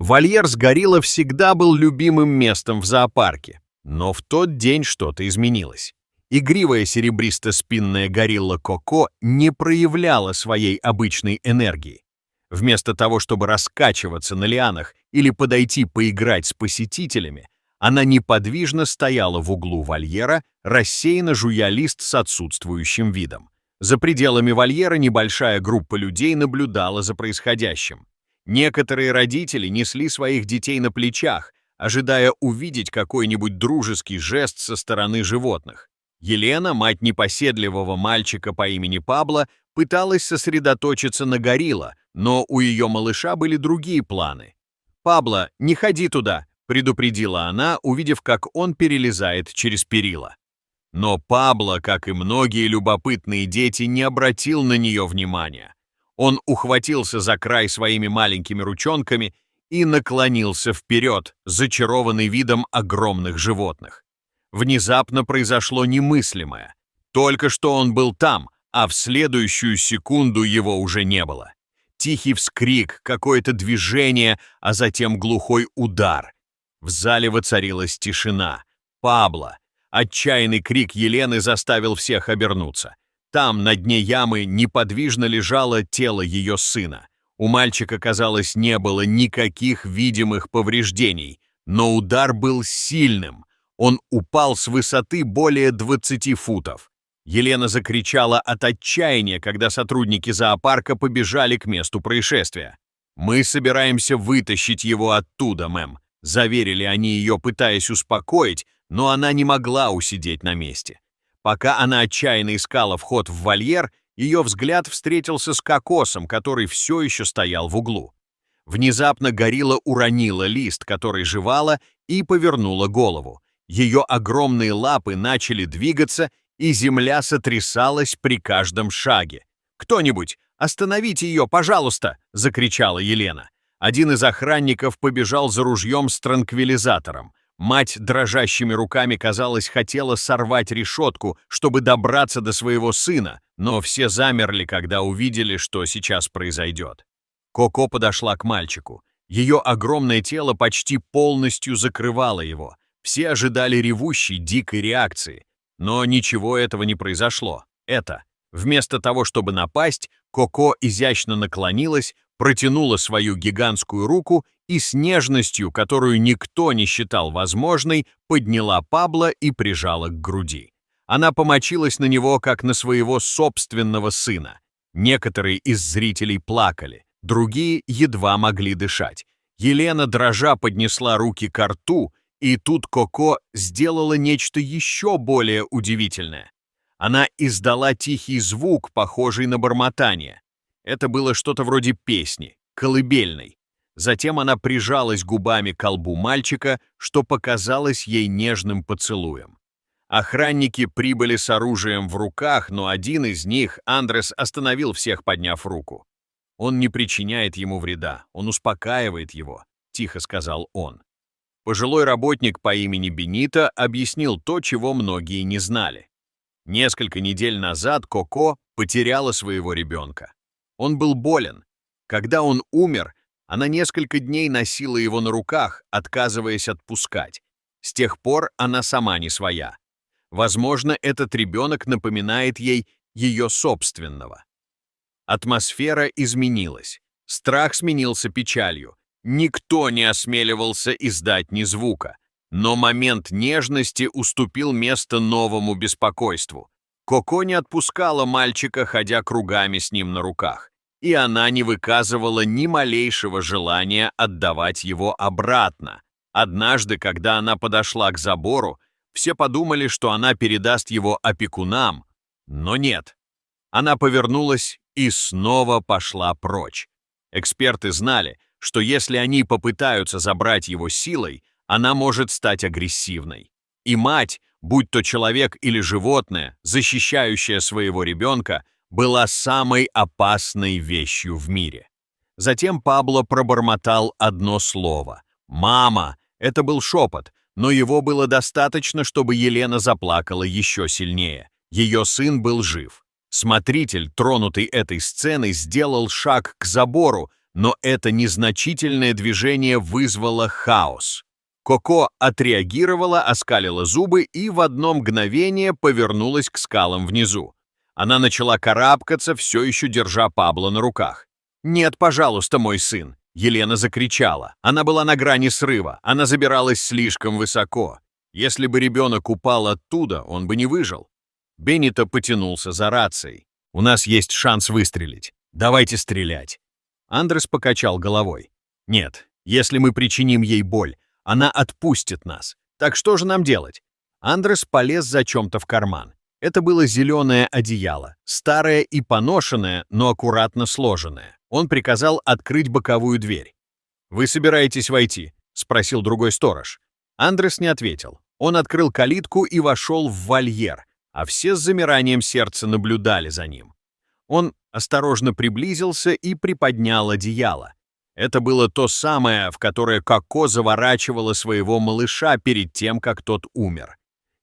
Вольер с гориллой всегда был любимым местом в зоопарке, но в тот день что-то изменилось. Игривая серебристо-спинная горилла Коко не проявляла своей обычной энергии. Вместо того, чтобы раскачиваться на лианах или подойти поиграть с посетителями, она неподвижно стояла в углу вольера, рассеянно жуя лист с отсутствующим видом. За пределами вольера небольшая группа людей наблюдала за происходящим. Некоторые родители несли своих детей на плечах, ожидая увидеть какой-нибудь дружеский жест со стороны животных. Елена, мать непоседливого мальчика по имени Пабло, пыталась сосредоточиться на горилла, но у ее малыша были другие планы. «Пабло, не ходи туда», — предупредила она, увидев, как он перелезает через перила. Но Пабло, как и многие любопытные дети, не обратил на нее внимания. Он ухватился за край своими маленькими ручонками и наклонился вперед, зачарованный видом огромных животных. Внезапно произошло немыслимое. Только что он был там, а в следующую секунду его уже не было. Тихий вскрик, какое-то движение, а затем глухой удар. В зале воцарилась тишина. «Пабло!» Отчаянный крик Елены заставил всех обернуться. Там, на дне ямы, неподвижно лежало тело ее сына. У мальчика, казалось, не было никаких видимых повреждений, но удар был сильным. Он упал с высоты более 20 футов. Елена закричала от отчаяния, когда сотрудники зоопарка побежали к месту происшествия. «Мы собираемся вытащить его оттуда, мэм», — заверили они ее, пытаясь успокоить, но она не могла усидеть на месте. Пока она отчаянно искала вход в вольер, ее взгляд встретился с кокосом, который все еще стоял в углу. Внезапно горилла уронила лист, который жевала, и повернула голову. Ее огромные лапы начали двигаться, и земля сотрясалась при каждом шаге. «Кто-нибудь, остановите ее, пожалуйста!» — закричала Елена. Один из охранников побежал за ружьем с транквилизатором. Мать дрожащими руками, казалось, хотела сорвать решетку, чтобы добраться до своего сына, но все замерли, когда увидели, что сейчас произойдет. Коко подошла к мальчику. Ее огромное тело почти полностью закрывало его. Все ожидали ревущей, дикой реакции. Но ничего этого не произошло. Вместо того, чтобы напасть, Коко изящно наклонилась, протянула свою гигантскую руку и с нежностью, которую никто не считал возможной, подняла Пабло и прижала к груди. Она помочилась на него, как на своего собственного сына. Некоторые из зрителей плакали, другие едва могли дышать. Елена, дрожа, поднесла руки ко рту, и тут Коко сделала нечто еще более удивительное. Она издала тихий звук, похожий на бормотание. Это было что-то вроде песни, колыбельной. Затем она прижалась губами к колбу мальчика, что показалось ей нежным поцелуем. Охранники прибыли с оружием в руках, но один из них, Андрес, остановил всех, подняв руку. «Он не причиняет ему вреда, он успокаивает его», — тихо сказал он. Пожилой работник по имени Бенито объяснил то, чего многие не знали. Несколько недель назад Коко потеряла своего ребенка. Он был болен. Когда он умер, она несколько дней носила его на руках, отказываясь отпускать. С тех пор она сама не своя. Возможно, этот ребенок напоминает ей ее собственного. Атмосфера изменилась. Страх сменился печалью. Никто не осмеливался издать ни звука. Но момент нежности уступил место новому беспокойству. Коко не отпускала мальчика, ходя кругами с ним на руках, и она не выказывала ни малейшего желания отдавать его обратно. Однажды, когда она подошла к забору, все подумали, что она передаст его опекунам, но нет. Она повернулась и снова пошла прочь. Эксперты знали, что если они попытаются забрать его силой, она может стать агрессивной. И мать, будь то человек или животное, защищающая своего ребенка, была самой опасной вещью в мире. Затем Пабло пробормотал одно слово. «Мама!» Это был шепот, но его было достаточно, чтобы Елена заплакала еще сильнее. Ее сын был жив. Смотритель, тронутый этой сценой, сделал шаг к забору, Но это незначительное движение вызвало хаос. Коко отреагировала, оскалила зубы и в одно мгновение повернулась к скалам внизу. Она начала карабкаться, все еще держа Пабло на руках. «Нет, пожалуйста, мой сын!» Елена закричала. Она была на грани срыва, она забиралась слишком высоко. Если бы ребенок упал оттуда, он бы не выжил. Бенито потянулся за рацией. «У нас есть шанс выстрелить. Давайте стрелять». Андрес покачал головой. «Нет, если мы причиним ей боль, она отпустит нас. Так что же нам делать?» Андрес полез за чем-то в карман. Это было зеленое одеяло, старое и поношенное, но аккуратно сложенное. Он приказал открыть боковую дверь. «Вы собираетесь войти?» — спросил другой сторож. Андрес не ответил. Он открыл калитку и вошел в вольер, а все с замиранием сердца наблюдали за ним. Он осторожно приблизился и приподнял одеяло. Это было то самое, в которое Коко заворачивала своего малыша перед тем, как тот умер.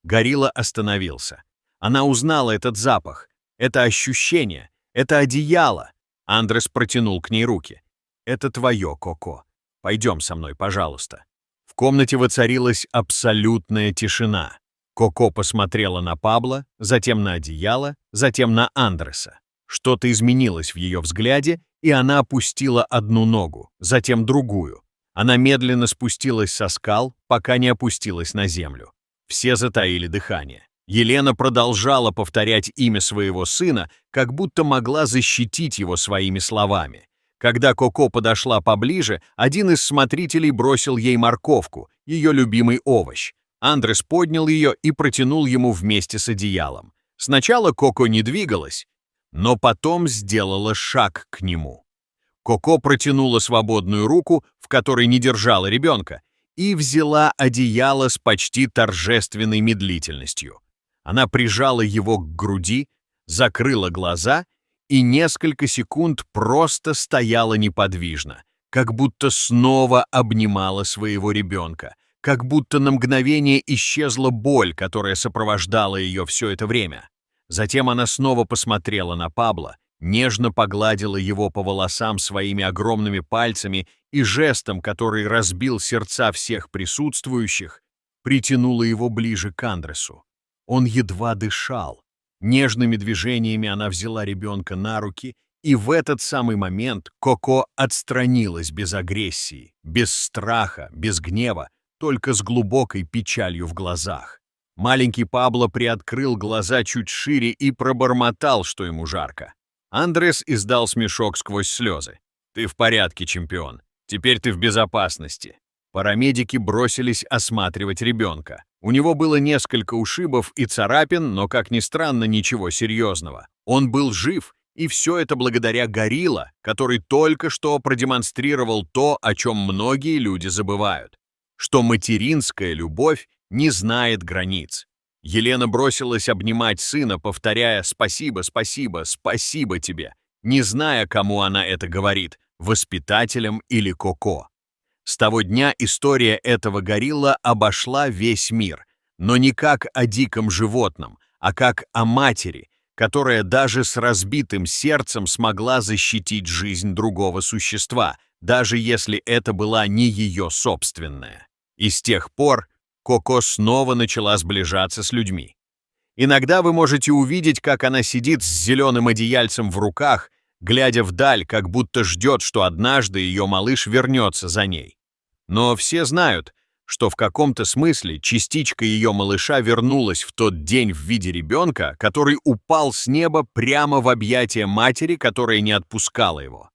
Горилла остановился. Она узнала этот запах, это ощущение, это одеяло. Андрес протянул к ней руки. «Это твое, Коко. Пойдем со мной, пожалуйста». В комнате воцарилась абсолютная тишина. Коко посмотрела на Пабло, затем на одеяло, затем на Андреса. Что-то изменилось в ее взгляде, и она опустила одну ногу, затем другую. Она медленно спустилась со скал, пока не опустилась на землю. Все затаили дыхание. Елена продолжала повторять имя своего сына, как будто могла защитить его своими словами. Когда Коко подошла поближе, один из смотрителей бросил ей морковку, ее любимый овощ. Андрес поднял ее и протянул ему вместе с одеялом. Сначала Коко не двигалась, но потом сделала шаг к нему. Коко протянула свободную руку, в которой не держала ребенка, и взяла одеяло с почти торжественной медлительностью. Она прижала его к груди, закрыла глаза и несколько секунд просто стояла неподвижно, как будто снова обнимала своего ребенка, как будто на мгновение исчезла боль, которая сопровождала ее все это время. Затем она снова посмотрела на Пабло, нежно погладила его по волосам своими огромными пальцами и жестом, который разбил сердца всех присутствующих, притянула его ближе к Андресу. Он едва дышал. Нежными движениями она взяла ребенка на руки, и в этот самый момент Коко отстранилась без агрессии, без страха, без гнева, только с глубокой печалью в глазах. Маленький Пабло приоткрыл глаза чуть шире и пробормотал, что ему жарко. Андрес издал смешок сквозь слезы. «Ты в порядке, чемпион. Теперь ты в безопасности». Парамедики бросились осматривать ребенка. У него было несколько ушибов и царапин, но, как ни странно, ничего серьезного. Он был жив, и все это благодаря Горилла, который только что продемонстрировал то, о чем многие люди забывают, что материнская любовь не знает границ. Елена бросилась обнимать сына, повторяя «спасибо, спасибо, спасибо тебе», не зная, кому она это говорит, воспитателям или Коко. С того дня история этого горилла обошла весь мир, но не как о диком животном, а как о матери, которая даже с разбитым сердцем смогла защитить жизнь другого существа, даже если это была не ее собственная. И с тех пор Коко снова начала сближаться с людьми. Иногда вы можете увидеть, как она сидит с зеленым одеяльцем в руках, глядя вдаль, как будто ждет, что однажды ее малыш вернется за ней. Но все знают, что в каком-то смысле частичка ее малыша вернулась в тот день в виде ребенка, который упал с неба прямо в объятия матери, которая не отпускала его.